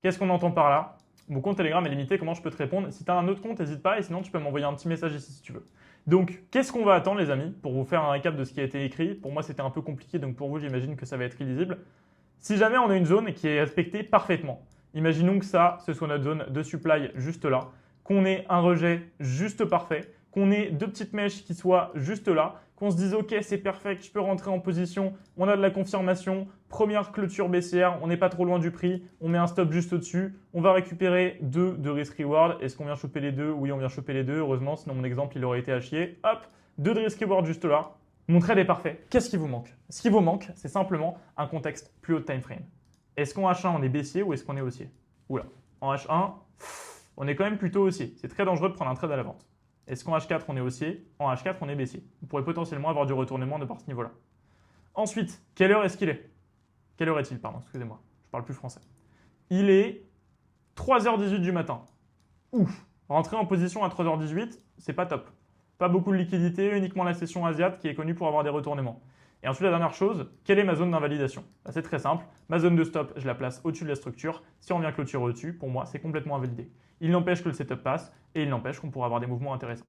Qu'est-ce qu'on entend par là? Mon compte Telegram est limité, comment je peux te répondre? Si tu as un autre compte, n'hésite pas et sinon tu peux m'envoyer un petit message ici si tu veux. Donc, qu'est-ce qu'on va attendre les amis pour vous faire un récap de ce qui a été écrit? Pour moi, c'était un peu compliqué, donc pour vous, j'imagine que ça va être illisible. Si jamais on a une zone qui est respectée parfaitement, imaginons que ça, ce soit notre zone de supply juste là, qu'on ait un rejet juste parfait, qu'on ait deux petites mèches qui soient juste là, qu'on se dise ok c'est parfait, je peux rentrer en position, on a de la confirmation, première clôture baissière, on n'est pas trop loin du prix, on met un stop juste au-dessus, on va récupérer 2 de risk reward. Est-ce qu'on vient choper les deux? Oui, on vient choper les deux, heureusement, sinon mon exemple il aurait été à chier. Hop, 2 de risk reward juste là. Mon trade est parfait. Qu'est-ce qui vous manque? Ce qui vous manque, c'est simplement un contexte plus haut de time frame. Est-ce qu'en H1 on est baissier ou est-ce qu'on est haussier? Oula, en H1, on est quand même plutôt haussier. C'est très dangereux de prendre un trade à la vente. Est-ce qu'en H4 on est haussier? En H4 on est baissier. On pourrait potentiellement avoir du retournement de par ce niveau-là. Ensuite, quelle heure est-ce qu'il est? Quelle heure est-il? Pardon, excusez-moi, je parle plus français. Il est 3h18 du matin. Ouf, rentrer en position à 3h18, c'est pas top. Pas beaucoup de liquidité, uniquement la session asiate qui est connue pour avoir des retournements. Et ensuite, la dernière chose, quelle est ma zone d'invalidation? C'est très simple. Ma zone de stop, je la place au-dessus de la structure. Si on vient clôturer au-dessus, pour moi, c'est complètement invalidé. Il n'empêche que le setup passe et il n'empêche qu'on pourra avoir des mouvements intéressants.